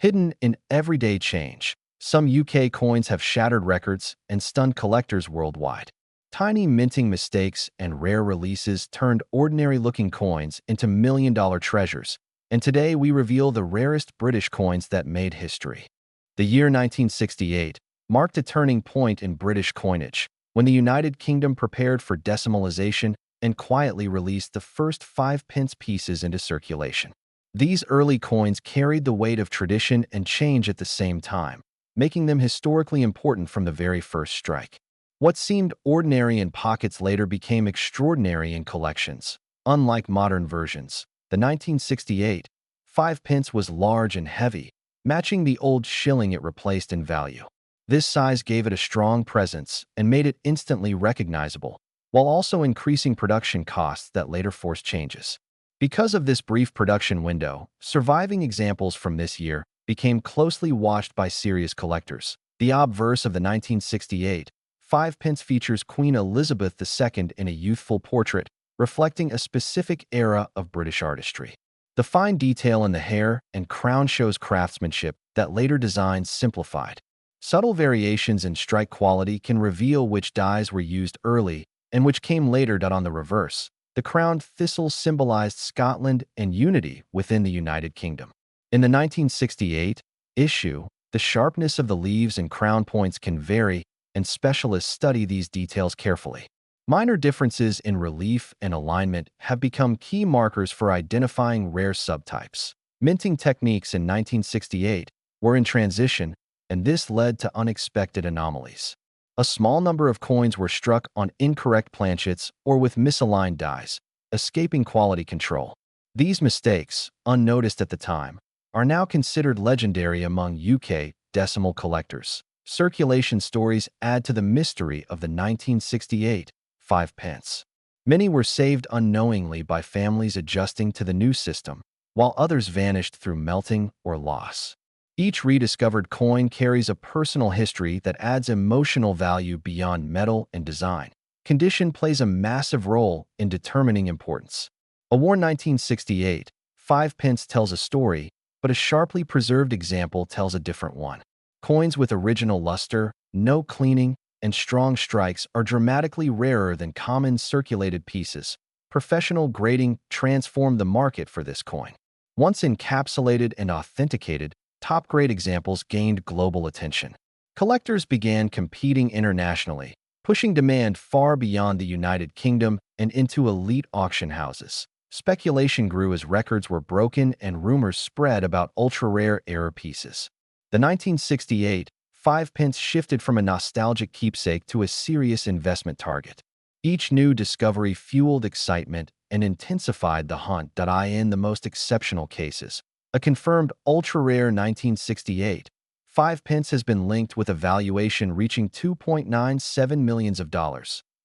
Hidden in everyday change, some UK coins have shattered records and stunned collectors worldwide. Tiny minting mistakes and rare releases turned ordinary-looking coins into million-dollar treasures, and today we reveal the rarest British coins that made history. The year 1968 marked a turning point in British coinage, when the United Kingdom prepared for decimalization and quietly released the first 5-pence pieces into circulation. These early coins carried the weight of tradition and change at the same time, making them historically important from the very first strike. What seemed ordinary in pockets later became extraordinary in collections. Unlike modern versions, the 1968 5-pence was large and heavy, matching the old shilling it replaced in value. This size gave it a strong presence and made it instantly recognizable, while also increasing production costs that later forced changes. Because of this brief production window, surviving examples from this year became closely watched by serious collectors. The obverse of the 1968 5-pence features Queen Elizabeth II in a youthful portrait, reflecting a specific era of British artistry. The fine detail in the hair and crown shows craftsmanship that later designs simplified. Subtle variations in strike quality can reveal which dies were used early and which came later. On the reverse, the crowned thistle symbolized Scotland and unity within the United Kingdom. In the 1968 issue, the sharpness of the leaves and crown points can vary, and specialists study these details carefully. Minor differences in relief and alignment have become key markers for identifying rare subtypes. Minting techniques in 1968 were in transition, and this led to unexpected anomalies. A small number of coins were struck on incorrect planchets or with misaligned dies, escaping quality control. These mistakes, unnoticed at the time, are now considered legendary among UK decimal collectors. Circulation stories add to the mystery of the 1968 5-pence. Many were saved unknowingly by families adjusting to the new system, while others vanished through melting or loss. Each rediscovered coin carries a personal history that adds emotional value beyond metal and design. Condition plays a massive role in determining importance. A worn 1968 5-pence tells a story, but a sharply preserved example tells a different one. Coins with original luster, no cleaning, and strong strikes are dramatically rarer than common circulated pieces. Professional grading transformed the market for this coin. Once encapsulated and authenticated, top-grade examples gained global attention. Collectors began competing internationally, pushing demand far beyond the United Kingdom and into elite auction houses. Speculation grew as records were broken and rumors spread about ultra-rare error pieces. The 1968 5-pence shifted from a nostalgic keepsake to a serious investment target. Each new discovery fueled excitement and intensified the hunt. In the most exceptional cases, a confirmed ultra-rare 1968 5-pence has been linked with a valuation reaching $2.97 million,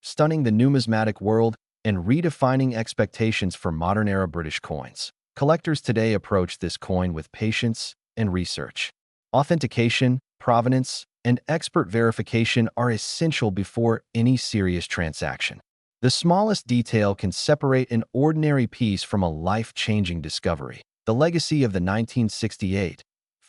stunning the numismatic world and redefining expectations for modern-era British coins. Collectors today approach this coin with patience and research. Authentication, provenance, and expert verification are essential before any serious transaction. The smallest detail can separate an ordinary piece from a life-changing discovery. The legacy of the 1968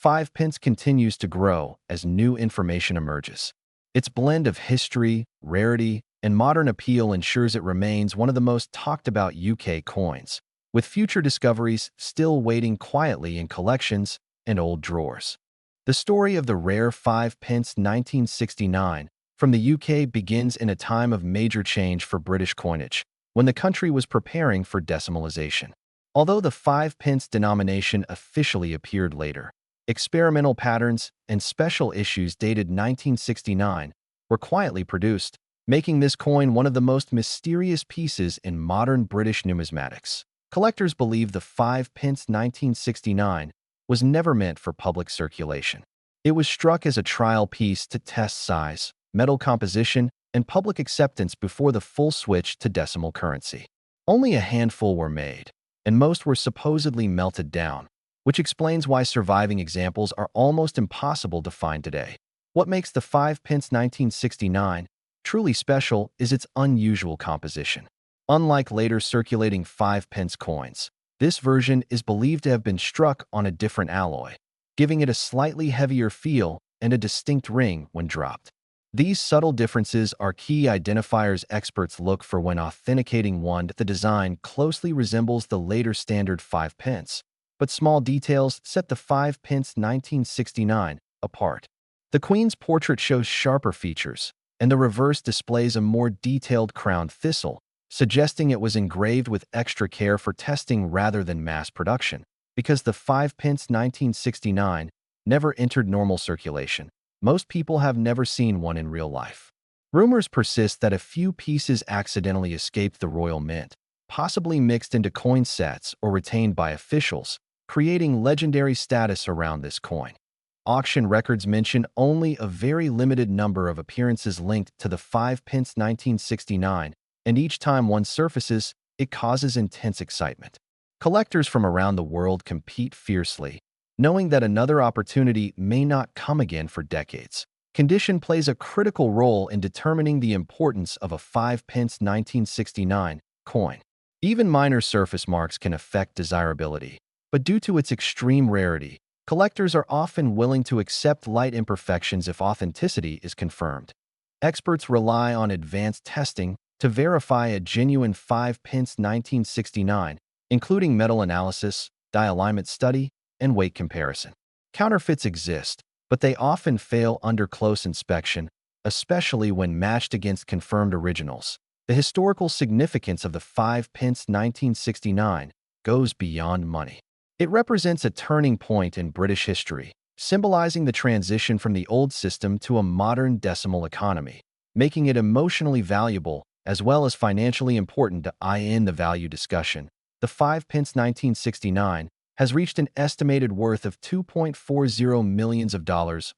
5-pence continues to grow as new information emerges. Its blend of history, rarity, and modern appeal ensures it remains one of the most talked-about UK coins, with future discoveries still waiting quietly in collections and old drawers. The story of the rare 5-pence 1969 from the UK begins in a time of major change for British coinage, when the country was preparing for decimalization. Although the 5-pence denomination officially appeared later, experimental patterns and special issues dated 1969 were quietly produced, making this coin one of the most mysterious pieces in modern British numismatics. Collectors believe the 5-pence 1969 was never meant for public circulation. It was struck as a trial piece to test size, metal composition, and public acceptance before the full switch to decimal currency. Only a handful were made, and most were supposedly melted down, which explains why surviving examples are almost impossible to find today. What makes the 5-pence 1969 truly special is its unusual composition. Unlike later circulating 5-pence coins, this version is believed to have been struck on a different alloy. giving it a slightly heavier feel and a distinct ring when dropped. These subtle differences are key identifiers experts look for when authenticating one. The design closely resembles the later standard 5 pence, but small details set the 5 pence 1969 apart. The Queen's portrait shows sharper features, and the reverse displays a more detailed crowned thistle, suggesting it was engraved with extra care for testing rather than mass production. Because the 5 pence 1969 never entered normal circulation, most people have never seen one in real life. Rumors persist that a few pieces accidentally escaped the royal mint, possibly mixed into coin sets or retained by officials, creating legendary status around this coin. Auction records mention only a very limited number of appearances linked to the 5 pence 1969, and each time one surfaces, it causes intense excitement. Collectors from around the world compete fiercely, knowing that another opportunity may not come again for decades. Condition plays a critical role in determining the importance of a 5 pence 1969 coin. Even minor surface marks can affect desirability, but due to its extreme rarity, collectors are often willing to accept light imperfections if authenticity is confirmed. Experts rely on advanced testing to verify a genuine 5 pence 1969, including metal analysis, dye-alignment study, and weight comparison. Counterfeits exist, but they often fail under close inspection, especially when matched against confirmed originals. The historical significance of the 5 pence 1969 goes beyond money. It represents a turning point in British history, symbolizing the transition from the old system to a modern decimal economy, making it emotionally valuable as well as financially important to in the value discussion. The 5 pence 1969 has reached an estimated worth of $2.40 million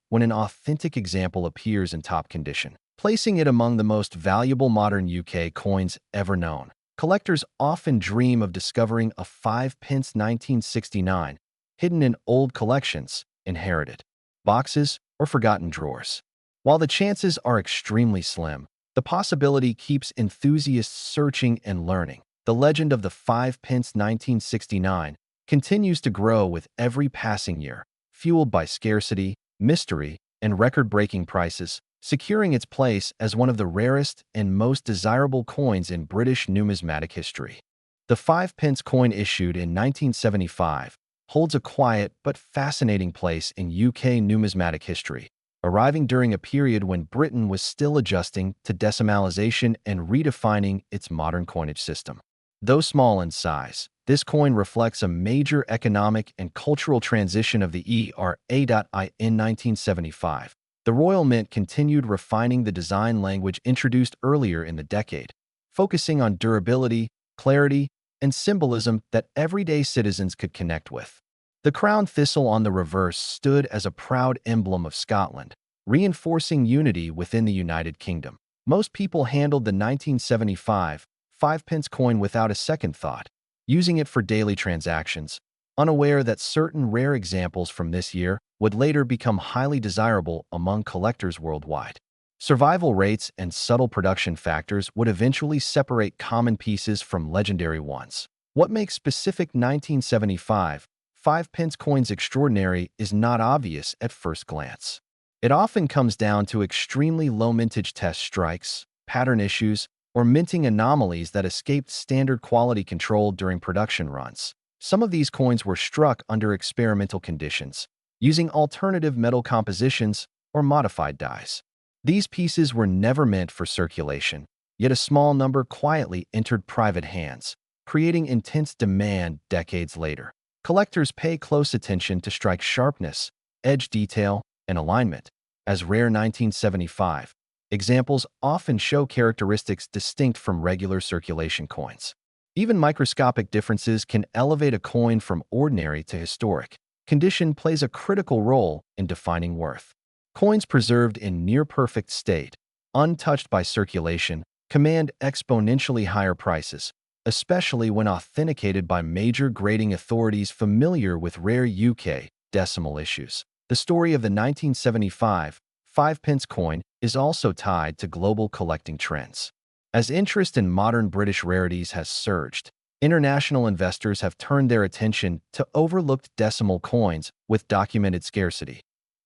when an authentic example appears in top condition, placing it among the most valuable modern UK coins ever known. Collectors often dream of discovering a 5 pence 1969 hidden in old collections, inherited boxes, or forgotten drawers. While the chances are extremely slim, the possibility keeps enthusiasts searching and learning. The legend of the 5 pence 1969 continues to grow with every passing year, fueled by scarcity, mystery, and record-breaking prices, securing its place as one of the rarest and most desirable coins in British numismatic history. The 5 pence coin issued in 1975 holds a quiet but fascinating place in UK numismatic history, arriving during a period when Britain was still adjusting to decimalization and redefining its modern coinage system. Though small in size, this coin reflects a major economic and cultural transition of the era. In 1975, the Royal Mint continued refining the design language introduced earlier in the decade, focusing on durability, clarity, and symbolism that everyday citizens could connect with. The crown thistle on the reverse stood as a proud emblem of Scotland, reinforcing unity within the United Kingdom. Most people handled the 1975 5 pence coin without a second thought, using it for daily transactions, unaware that certain rare examples from this year would later become highly desirable among collectors worldwide. Survival rates and subtle production factors would eventually separate common pieces from legendary ones. What makes specific 1975 5 pence coins extraordinary is not obvious at first glance. It often comes down to extremely low mintage test strikes, pattern issues, or minting anomalies that escaped standard quality control during production runs. Some of these coins were struck under experimental conditions, using alternative metal compositions or modified dyes. These pieces were never meant for circulation, yet a small number quietly entered private hands, creating intense demand decades later. Collectors pay close attention to strike sharpness, edge detail, and alignment. As rare 1975 examples often show characteristics distinct from regular circulation coins. Even microscopic differences can elevate a coin from ordinary to historic. Condition plays a critical role in defining worth. Coins preserved in near-perfect state, untouched by circulation, command exponentially higher prices, especially when authenticated by major grading authorities familiar with rare UK decimal issues. The story of the 1975 5 pence coin is also tied to global collecting trends. As interest in modern British rarities has surged, international investors have turned their attention to overlooked decimal coins with documented scarcity.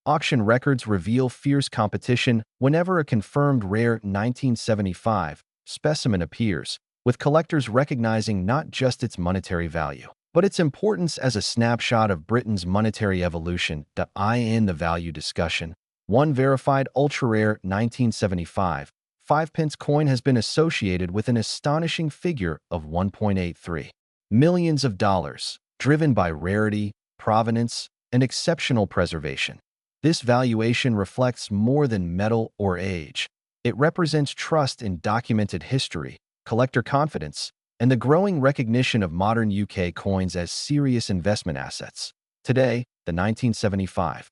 Auction records reveal fierce competition whenever a confirmed rare 1975 specimen appears, with collectors recognizing not just its monetary value, but its importance as a snapshot of Britain's monetary evolution. In the value discussion, one verified ultra-rare 1975 5-pence coin has been associated with an astonishing figure of $1.83 million, driven by rarity, provenance, and exceptional preservation. This valuation reflects more than metal or age. It represents trust in documented history, collector confidence, and the growing recognition of modern UK coins as serious investment assets. Today, the 1975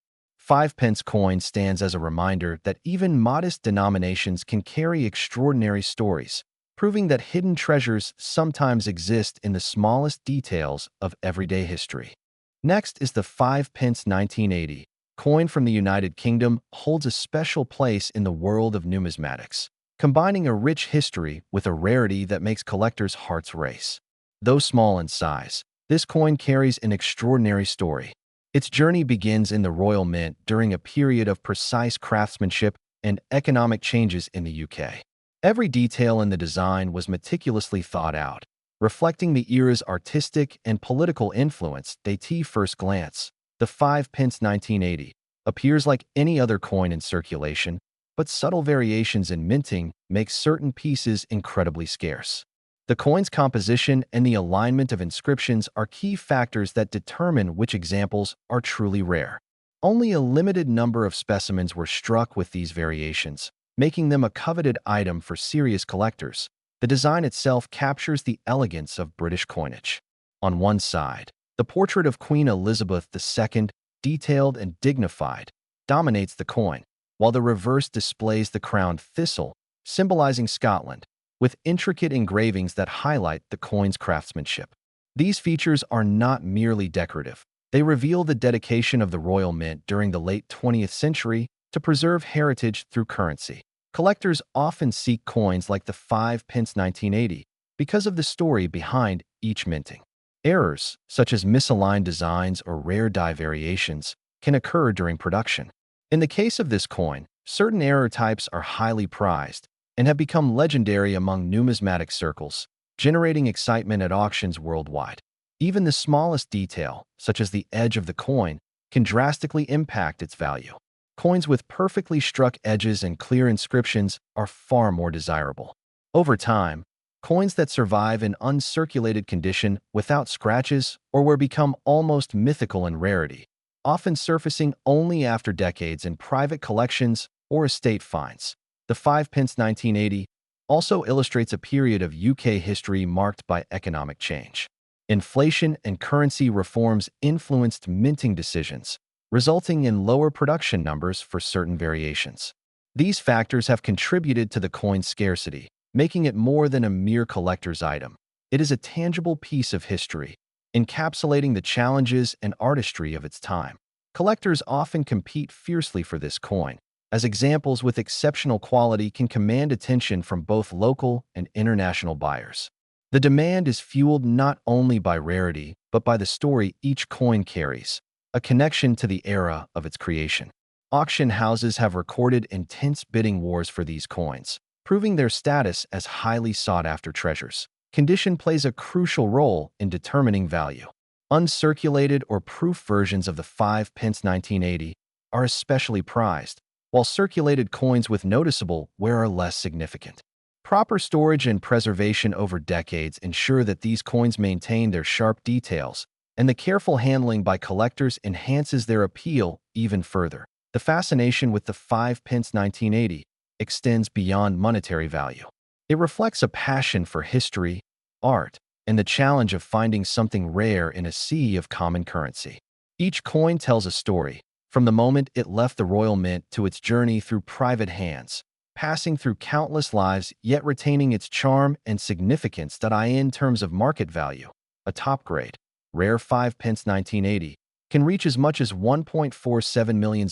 5-pence coin stands as a reminder that even modest denominations can carry extraordinary stories, proving that hidden treasures sometimes exist in the smallest details of everyday history. Next is the 5-pence 1980 coin from the United Kingdom. Holds a special place in the world of numismatics, combining a rich history with a rarity that makes collectors' hearts race. Though small in size, this coin carries an extraordinary story. Its journey begins in the Royal Mint during a period of precise craftsmanship and economic changes in the UK. Every detail in the design was meticulously thought out, reflecting the era's artistic and political influence. At first glance, the 5-pence 1980 appears like any other coin in circulation, but subtle variations in minting make certain pieces incredibly scarce. The coin's composition and the alignment of inscriptions are key factors that determine which examples are truly rare. Only a limited number of specimens were struck with these variations, making them a coveted item for serious collectors. The design itself captures the elegance of British coinage. On one side, the portrait of Queen Elizabeth II, detailed and dignified, dominates the coin, while the reverse displays the crowned thistle, symbolizing Scotland, with intricate engravings that highlight the coin's craftsmanship. These features are not merely decorative. They reveal the dedication of the Royal Mint during the late 20th century to preserve heritage through currency. Collectors often seek coins like the 5-pence 1980 because of the story behind each minting. Errors, such as misaligned designs or rare die variations, can occur during production. In the case of this coin, certain error types are highly prized and have become legendary among numismatic circles, generating excitement at auctions worldwide. Even the smallest detail, such as the edge of the coin, can drastically impact its value. Coins with perfectly struck edges and clear inscriptions are far more desirable. Over time, coins that survive in uncirculated condition without scratches or were become almost mythical in rarity, often surfacing only after decades in private collections or estate finds. The 5-pence 1980 also illustrates a period of UK history marked by economic change. Inflation and currency reforms influenced minting decisions, resulting in lower production numbers for certain variations. These factors have contributed to the coin's scarcity, making it more than a mere collector's item. It is a tangible piece of history, encapsulating the challenges and artistry of its time. Collectors often compete fiercely for this coin, as examples with exceptional quality can command attention from both local and international buyers. The demand is fueled not only by rarity, but by the story each coin carries, a connection to the era of its creation. Auction houses have recorded intense bidding wars for these coins, proving their status as highly sought-after treasures. Condition plays a crucial role in determining value. Uncirculated or proof versions of the 5-pence 1980 are especially prized, while circulated coins with noticeable wear are less significant. Proper storage and preservation over decades ensure that these coins maintain their sharp details, and the careful handling by collectors enhances their appeal even further. The fascination with the 5-pence 1980 extends beyond monetary value. It reflects a passion for history, art, and the challenge of finding something rare in a sea of common currency. Each coin tells a story, from the moment it left the Royal Mint to its journey through private hands, passing through countless lives yet retaining its charm and significance. In terms of market value, a top-grade, rare 5-pence 1980 can reach as much as $1.47 million,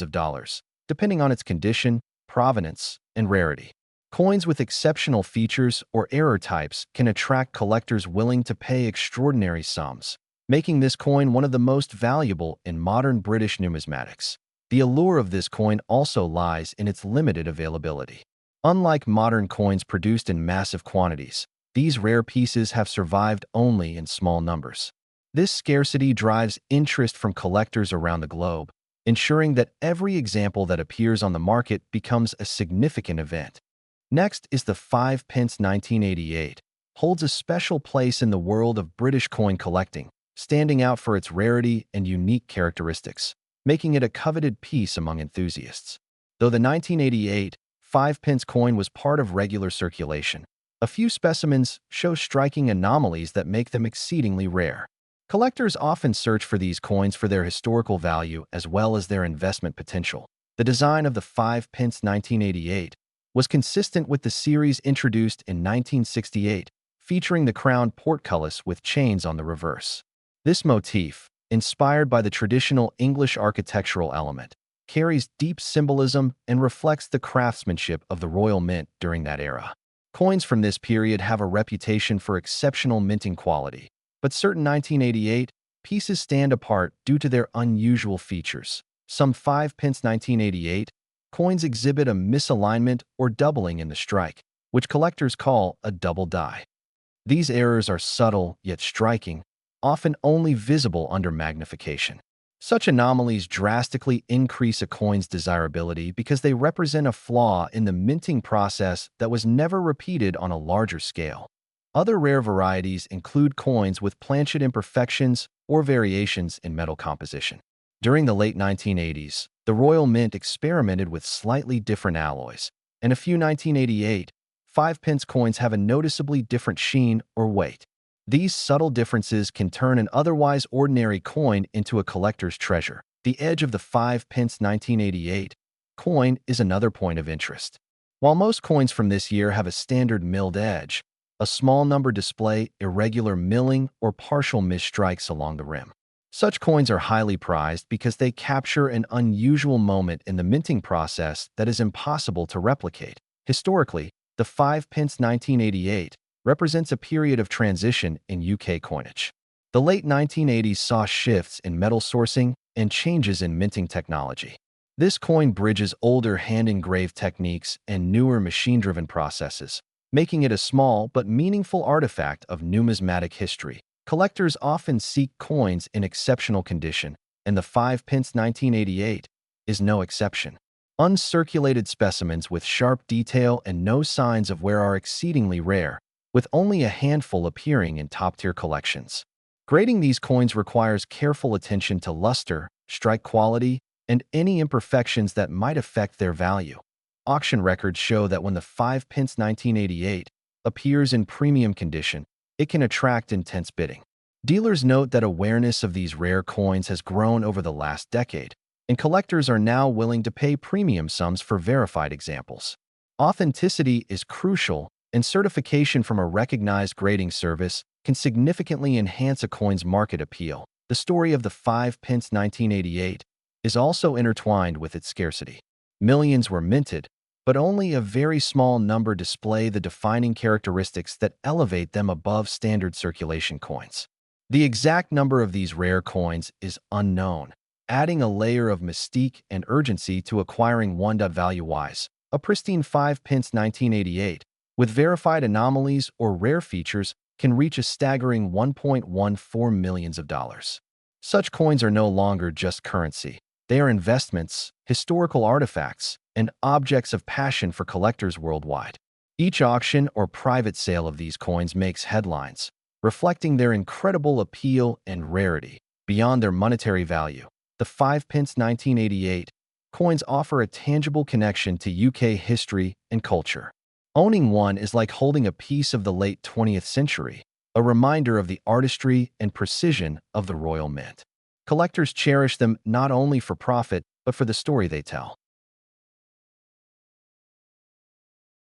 depending on its condition, provenance, and rarity. Coins with exceptional features or error types can attract collectors willing to pay extraordinary sums, making this coin one of the most valuable in modern British numismatics. The allure of this coin also lies in its limited availability. Unlike modern coins produced in massive quantities, these rare pieces have survived only in small numbers. This scarcity drives interest from collectors around the globe, ensuring that every example that appears on the market becomes a significant event. Next is the 5 pence 1988, holds a special place in the world of British coin collecting, standing out for its rarity and unique characteristics, making it a coveted piece among enthusiasts. Though the 1988 5 pence coin was part of regular circulation, a few specimens show striking anomalies that make them exceedingly rare. Collectors often search for these coins for their historical value as well as their investment potential. The design of the 5 pence 1988 was consistent with the series introduced in 1968, featuring the crowned portcullis with chains on the reverse. This motif, inspired by the traditional English architectural element, carries deep symbolism and reflects the craftsmanship of the Royal Mint during that era. Coins from this period have a reputation for exceptional minting quality, but certain 1988 pieces stand apart due to their unusual features. Some 5 pence 1988 coins exhibit a misalignment or doubling in the strike, which collectors call a double die. These errors are subtle yet striking, often only visible under magnification. Such anomalies drastically increase a coin's desirability because they represent a flaw in the minting process that was never repeated on a larger scale. Other rare varieties include coins with planchet imperfections or variations in metal composition. During the late 1980s, the Royal Mint experimented with slightly different alloys, and a few 1988 5 pence coins have a noticeably different sheen or weight. These subtle differences can turn an otherwise ordinary coin into a collector's treasure. The edge of the 5 pence 1988 coin is another point of interest. While most coins from this year have a standard milled edge, a small number display irregular milling or partial misstrikes along the rim. Such coins are highly prized because they capture an unusual moment in the minting process that is impossible to replicate. Historically, the 5 pence 1988 represents a period of transition in UK coinage. The late 1980s saw shifts in metal sourcing and changes in minting technology. This coin bridges older hand-engraved techniques and newer machine-driven processes, making it a small but meaningful artifact of numismatic history. Collectors often seek coins in exceptional condition, and the 5 pence 1988 is no exception. Uncirculated specimens with sharp detail and no signs of wear are exceedingly rare, with only a handful appearing in top-tier collections. Grading these coins requires careful attention to luster, strike quality, and any imperfections that might affect their value. Auction records show that when the 5 pence 1988 appears in premium condition, it can attract intense bidding. Dealers note that awareness of these rare coins has grown over the last decade, and collectors are now willing to pay premium sums for verified examples. Authenticity is crucial, and certification from a recognized grading service can significantly enhance a coin's market appeal. The story of the 5 pence 1988 is also intertwined with its scarcity. Millions were minted, but only a very small number display the defining characteristics that elevate them above standard circulation coins. The exact number of these rare coins is unknown, adding a layer of mystique and urgency to acquiring one. Value-wise, a pristine 5 pence 1988 with verified anomalies or rare features can reach a staggering $1.14 million. Such coins are no longer just currency. They are investments, historical artifacts, and objects of passion for collectors worldwide. Each auction or private sale of these coins makes headlines, reflecting their incredible appeal and rarity. Beyond their monetary value, the 5 pence 1988 coins offer a tangible connection to UK history and culture. Owning one is like holding a piece of the late 20th century, a reminder of the artistry and precision of the Royal Mint. Collectors cherish them not only for profit, but for the story they tell.